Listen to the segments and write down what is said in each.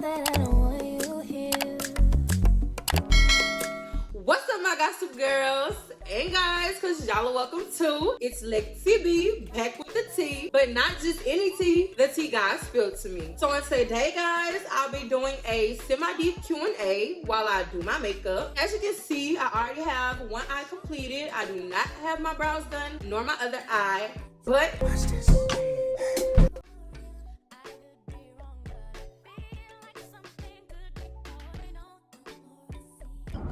that I don't want you here. What's up, my gossip girls and guys, because y'all are welcome too. It's Lexciee B back with the tea, but not just any tea. The tea God spilled to me. So on today, guys, I'll be doing a semi-deep Q&A while I do my makeup. As you can see, I already have one eye completed. I do not have my brows done, nor my other eye, but watch this.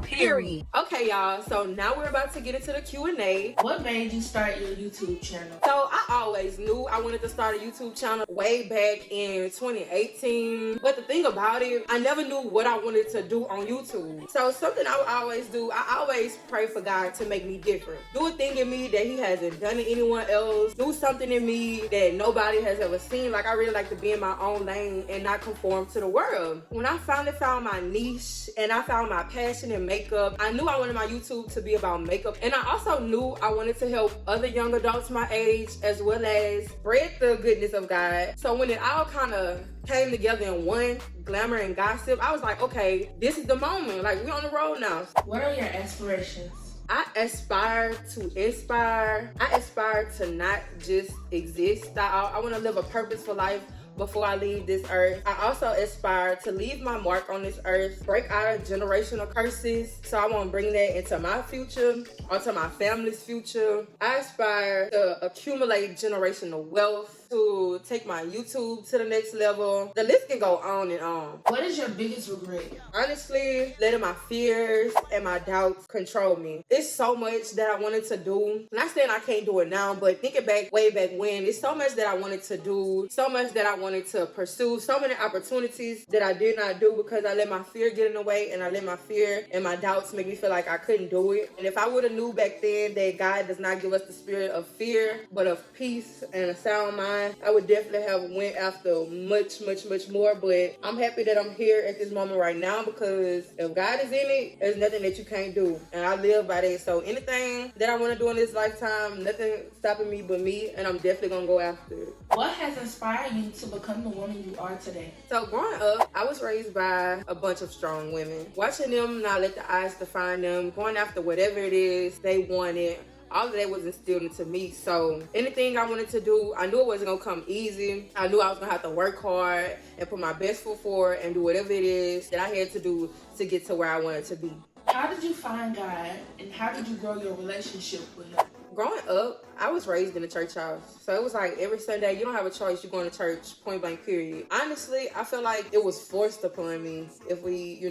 Period. Okay, y'all, so now we're about to get into the Q&A. What made you start your YouTube channel? So I always knew I wanted to start a YouTube channel way back in 2018. But the thing about it, I never knew what I wanted to do on YouTube. So something I would always do, I always pray for God to make me different. Do a thing in me that he hasn't done to anyone else. Do something in me that nobody has ever seen. Like, I really like to be in my own lane and not conform to the world. When I finally found my niche and I found my passion in makeup, I knew I wanted my YouTube to be about makeup, and I also knew I wanted to help other young adults my age as well as spread the goodness of God. So when it all kind of came together in one, glamour and gossip, I was like, okay, this is the moment. Like, we're on the road now. What are your aspirations? I aspire to inspire. I aspire to not just exist. I want to live a purposeful life before I leave this earth. I also aspire to leave my mark on this earth, break out of generational curses. So I want to bring that into my future, onto my family's future. I aspire to accumulate generational wealth, to take my YouTube to the next level. The list can go on and on. What is your biggest regret? Honestly, letting my fears and my doubts control me. It's so much that I wanted to do. Not saying I can't do it now, but thinking back way back when, it's so much that I wanted to do, so much that I wanted to pursue, so many opportunities that I did not do because I let my fear get in the way, and I let my fear and my doubts make me feel like I couldn't do it. And if I would have knew back then that God does not give us the spirit of fear, but of peace and a sound mind, I would definitely have went after much more. But I'm happy that I'm here at this moment right now, because if God is in it, there's nothing that you can't do, and I live by that. So anything that I want to do in this lifetime, nothing stopping me but me, and I'm definitely gonna go after it. What has inspired you to become the woman you are today? So growing up, I was raised by a bunch of strong women. Watching them not let the eyes define them, going after whatever it is they wanted. All of that was instilled into me. So anything I wanted to do, I knew it wasn't gonna come easy. I knew I was gonna have to work hard and put my best foot forward and do whatever it is that I had to do to get to where I wanted to be. How did you find God, and how did you grow your relationship with him? Growing up, I was raised in a church house. So it was like every Sunday, you don't have a choice, you're going to church, point blank, period. Honestly, I feel like it was forced upon me, if we,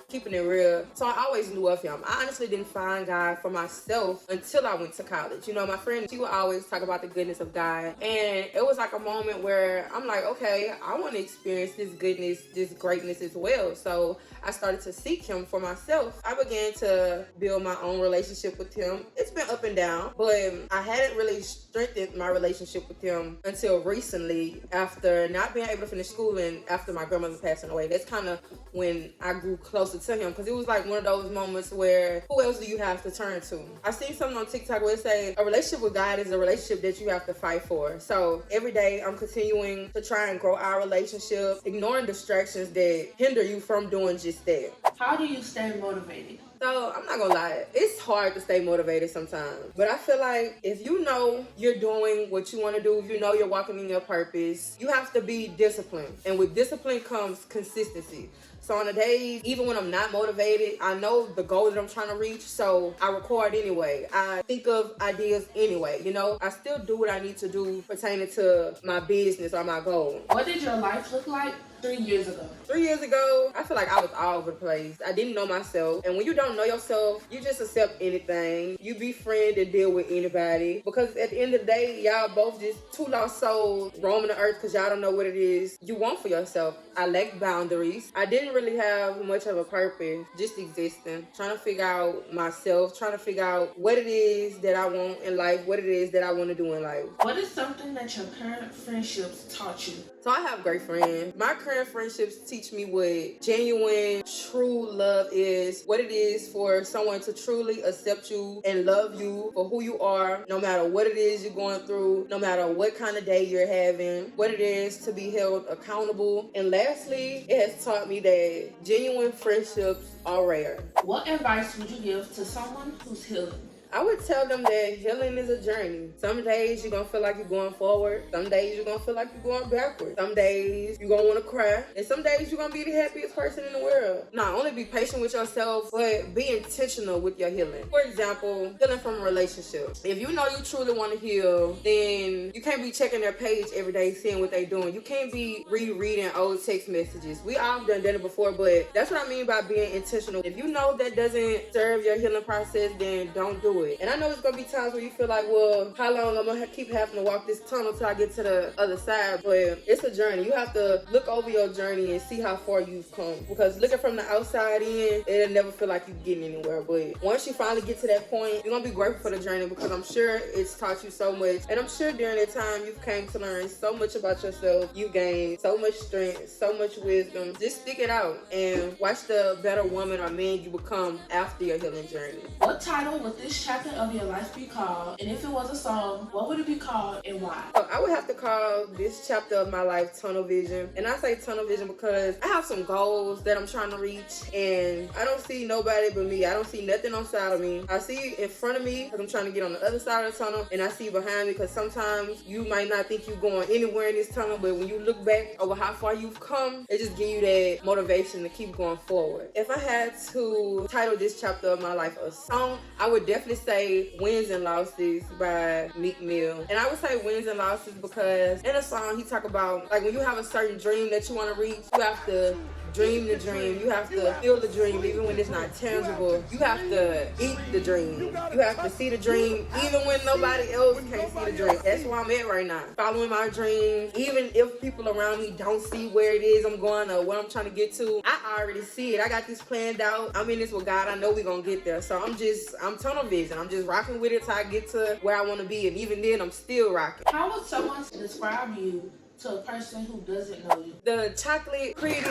keeping it real. So I always knew of him. I honestly didn't find God for myself until I went to college. My friend, she would always talk about the goodness of God. And it was like a moment where I'm like, okay, I want to experience this goodness, this greatness as well. So I started to seek him for myself. I began to build my own relationship with him. It's been up and down, but I hadn't really strengthened my relationship with him until recently, after not being able to finish school and after my grandmother passing away. That's kind of when I grew closer to him, because it was like one of those moments where who else do you have to turn to? I seen something on TikTok where it say a relationship with God is a relationship that you have to fight for. So every day I'm continuing to try and grow our relationship, ignoring distractions that hinder you from doing just that. How do you stay motivated? So I'm not gonna lie, it's hard to stay motivated sometimes. But I feel like if you know you're doing what you want to do, if you know you're walking in your purpose, you have to be disciplined. And with discipline comes consistency. So on the days, even when I'm not motivated, I know the goal that I'm trying to reach, so I record anyway. I think of ideas anyway, I still do what I need to do pertaining to my business or my goal. What did your life look like 3 years ago? 3 years ago, I feel like I was all over the place. I didn't know myself. And when you don't know yourself, you just accept anything. You befriend and deal with anybody. Because at the end of the day, y'all both just two lost souls roaming the earth because y'all don't know what it is you want for yourself. I lacked boundaries. I didn't really have much of a purpose, just existing. Trying to figure out myself, trying to figure out what it is that I want in life, what it is that I want to do in life. What is something that your current friendships taught you? So I have great friends. My current friend friendships teach me what genuine, true love is, what it is for someone to truly accept you and love you for who you are, no matter what it is you're going through, no matter what kind of day you're having, what it is to be held accountable. And lastly, it has taught me that genuine friendships are rare. What advice would you give to someone who's healing? I would tell them that healing is a journey. Some days you're gonna feel like you're going forward. Some days you're gonna feel like you're going backward. Some days you're gonna wanna cry. And some days you're gonna be the happiest person in the world. Not only be patient with yourself, but be intentional with your healing. For example, healing from a relationship. If you know you truly wanna heal, then you can't be checking their page every day, seeing what they're doing. You can't be rereading old text messages. We all done it before, but that's what I mean by being intentional. If you know that doesn't serve your healing process, then don't do it. And I know it's gonna be times where you feel like, well, how long I'm gonna keep having to walk this tunnel till I get to the other side? But it's a journey. You have to look over your journey and see how far you've come. Because looking from the outside in, it'll never feel like you're getting anywhere. But once you finally get to that point, you're gonna be grateful for the journey, because I'm sure it's taught you so much. And I'm sure during that time you've came to learn so much about yourself. You gained so much strength, so much wisdom. Just stick it out and watch the better woman or man you become after your healing journey. What title would this chapter of your life be called? And if it was a song, what would it be called and why? So I would have to call this chapter of my life Tunnel Vision. And I say tunnel vision because I have some goals that I'm trying to reach, and I don't see nobody but me. I don't see nothing on side of me. I see in front of me because I'm trying to get on the other side of the tunnel, and I see behind me because sometimes you might not think you're going anywhere in this tunnel, but when you look back over how far you've come, it just gives you that motivation to keep going forward. If I had to title this chapter of my life a song, I would definitely say Wins and Losses by Meek Mill. And I would say Wins and Losses because in a song he talk about, like, when you have a certain dream that you want to reach, you have to dream the dream. You have to feel the dream even when it's not tangible. You have to eat the dream. You have to see the dream even when nobody else can't see the dream. That's where I'm at right now. Following my dreams. Even if people around me don't see where it is I'm going or what I'm trying to get to, I already see it. I got this planned out. I'm in this with God. I know we're going to get there. So I'm tunnel vision. I'm just rocking with it till I get to where I want to be. And even then, I'm still rocking. How would someone describe you to a person who doesn't know you? The chocolate, pretty,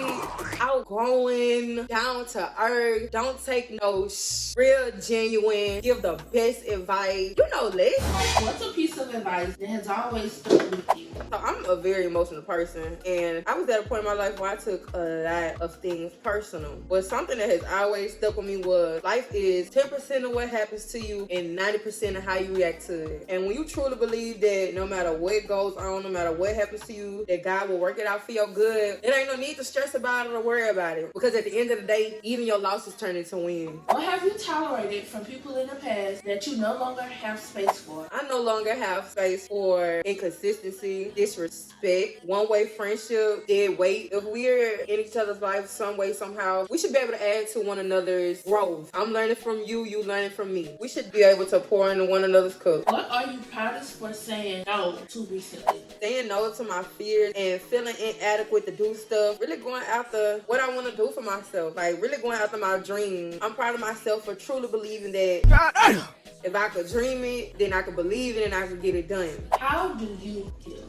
outgoing, down to earth, don't take no real genuine, give the best advice. You know, Lex. What's a piece of advice that has always stuck with you? So I'm a very emotional person, and I was at a point in my life where I took a lot of things personal. But something that has always stuck with me was life is 10% of what happens to you and 90% of how you react to it. And when you truly believe that no matter what goes on, no matter what happens to you, that God will work it out for your good, there ain't no need to stress about it or worry about it. Because at the end of the day, even your losses turn into wins. What have you tolerated from people in the past that you no longer have space for? I no longer have space for inconsistency, disrespect, one-way friendship, dead weight. If we're in each other's life some way, somehow, we should be able to add to one another's growth. I'm learning from you, you learning from me. We should be able to pour into one another's cup. What are you proudest for saying no to recently? Saying no to my fears and feeling inadequate to do stuff. Really going after what I want to do for myself. Like, really going after my dreams. I'm proud of myself for truly believing that if I could dream it, then I could believe it and I could get it done. How do you feel?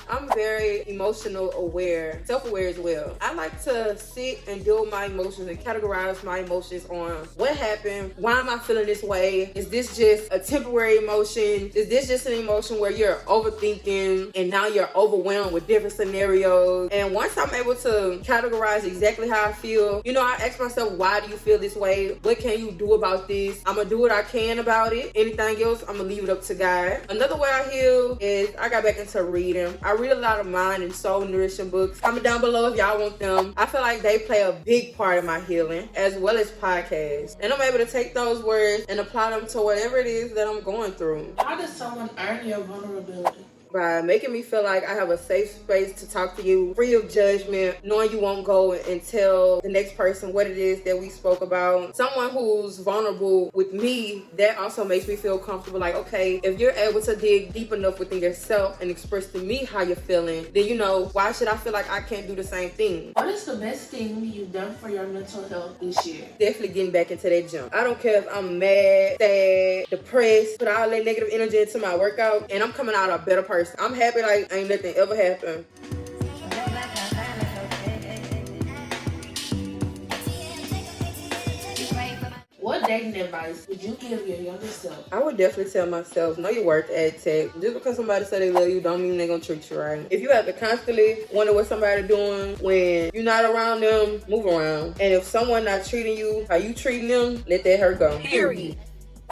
I'm very emotional aware, self-aware as well. I like to sit and deal with my emotions and categorize my emotions on what happened, why am I feeling this way? Is this just a temporary emotion? Is this just an emotion where you're overthinking and now you're overwhelmed with different scenarios? And once I'm able to categorize exactly how I feel, you know, I ask myself, why do you feel this way? What can you do about this? I'm gonna do what I can about it. Anything else, I'm gonna leave it up to God. Another way I heal is I got back into reading. I read a lot of mind and soul nourishing books. Comment down below if y'all want them. I feel like they play a big part of my healing, as well as podcasts. And I'm able to take those words and apply them to whatever it is that I'm going through. How does someone earn your vulnerability? By making me feel like I have a safe space to talk to you, free of judgment, knowing you won't go and tell the next person what it is that we spoke about. Someone who's vulnerable with me, that also makes me feel comfortable. Like, okay, if you're able to dig deep enough within yourself and express to me how you're feeling, then, you know, why should I feel like I can't do the same thing? What is the best thing you've done for your mental health this year? Definitely getting back into that gym. I don't care if I'm mad, sad, depressed, put all that negative energy into my workout, and I'm coming out a better person. I'm happy like ain't nothing ever happened. What dating advice would you give your younger self? I would definitely tell myself, know your worth at tech. Just because somebody say they love you don't mean they're gonna treat you right. If you have to constantly wonder what somebody doing when you're not around them, move around. And if someone not treating you how you treating them, let that hurt go. Period.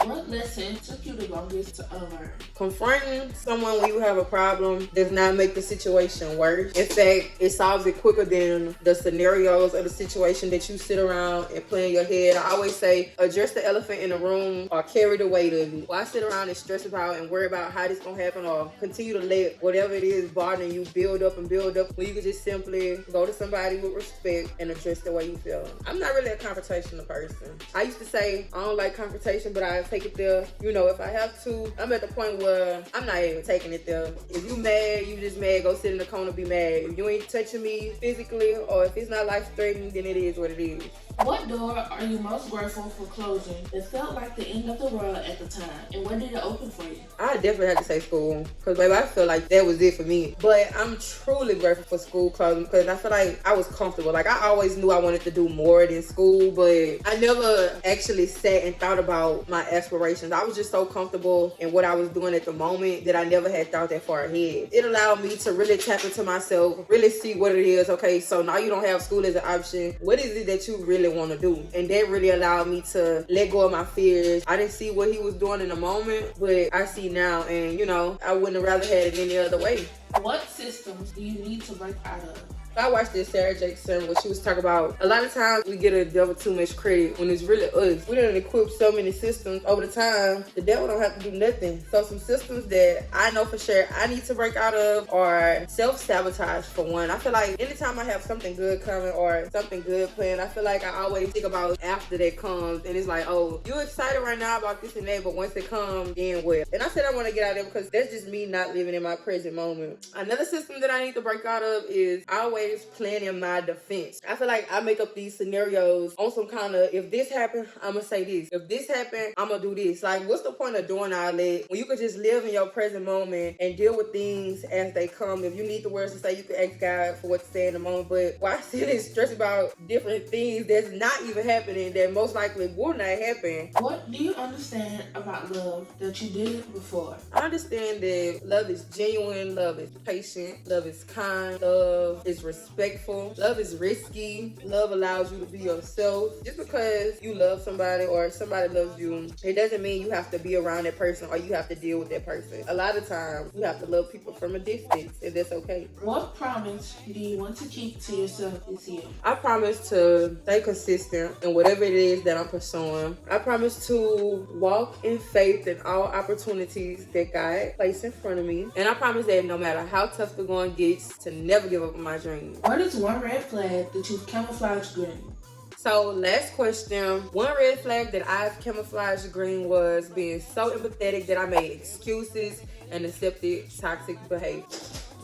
What lesson took you the longest to unlearn? Confronting someone when you have a problem does not make the situation worse. In fact, it solves it quicker than the scenarios or the situation that you sit around and play in your head. I always say, address the elephant in the room or carry the weight of it. Why sit around and stress about and worry about how this gonna happen, or continue to let whatever it is bothering you build up and build up, when you can just simply go to somebody with respect and address the way you feel. I'm not really a confrontational person. I used to say I don't like confrontation, but I take it there. You know, if I have to, I'm at the point where I'm not even taking it there. If you mad, you just mad, go sit in the corner, be mad. If you ain't touching me physically, or if it's not life-threatening, then it is what it is. What door are you most grateful for closing that felt like the end of the world at the time? And when did it open for you? I definitely have to say school, because baby, I feel like that was it for me. But I'm truly grateful for school closing, because I feel like I was comfortable. Like, I always knew I wanted to do more than school, but I never actually sat and thought about my aspirations. I was just so comfortable in what I was doing at the moment that I never had thought that far ahead. It allowed me to really tap into myself, really see what it is. Okay, so now you don't have school as an option. What is it that you really want to do? And that really allowed me to let go of my fears. I didn't see what he was doing in the moment, but I see now, and you know, I wouldn't have rather had it any other way. What systems do you need to break out of? I watched this Sarah Jake sermon where she was talking about a lot of times we get a devil too much credit when it's really us. We done equipped so many systems over the time, the devil don't have to do nothing. So some systems that I know for sure I need to break out of are self-sabotage, for one. I feel like anytime I have something good coming or something good planned, I feel like I always think about after that comes, and it's like, oh, you're excited right now about this and that, but once it comes, then what? And I said I want to get out of there because that's just me not living in my present moment. Another system that I need to break out of is always planning my defense. I feel like I make up these scenarios on some kind of, if this happened, I'm gonna say this. If this happened, I'm gonna do this. Like, what's the point of doing all that when you could just live in your present moment and deal with things as they come? If you need the words to say, you can ask God for what to say in the moment. But why sit and stress about different things that's not even happening, that most likely will not happen? What do you understand about love that you didn't before? I understand that love is genuine, love is patient, love is kind, love is respectful, love is risky, love allows you to be yourself. Just because you love somebody or somebody loves you, it doesn't mean you have to be around that person or you have to deal with that person. A lot of times you have to love people from a distance, and that's okay. What promise do you want to keep to yourself this year? I promise to stay consistent in whatever it is that I'm pursuing. I promise to walk in faith in all opportunities that God placed in front of me. And I promise that no matter how tough the going gets, to never give up on my dreams. What is one red flag that you've camouflaged green? So, last question. One red flag that I've camouflaged green was being so empathetic that I made excuses and accepted toxic behavior.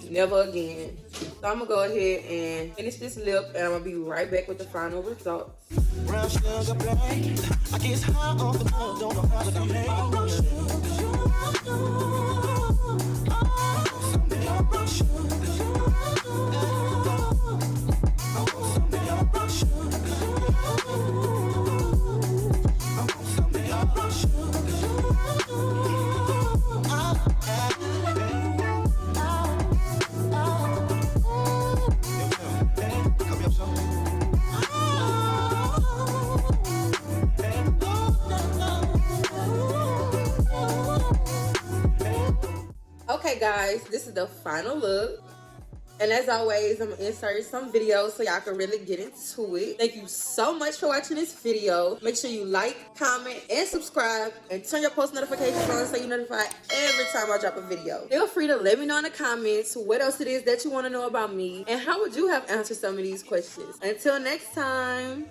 Never again. So I'm gonna go ahead and finish this lip, and I'm gonna be right back with the final results. Brown sugar blind. I get high off the phone, don't know how to Okay guys, this is the final look. And as always, I'm gonna insert some videos so y'all can really get into it. Thank you so much for watching this video. Make sure you like, comment, and subscribe, and turn your post notifications on so you're notified every time I drop a video. Feel free to let me know in the comments what else it is that you want to know about me, and how would you have answered some of these questions. Until next time.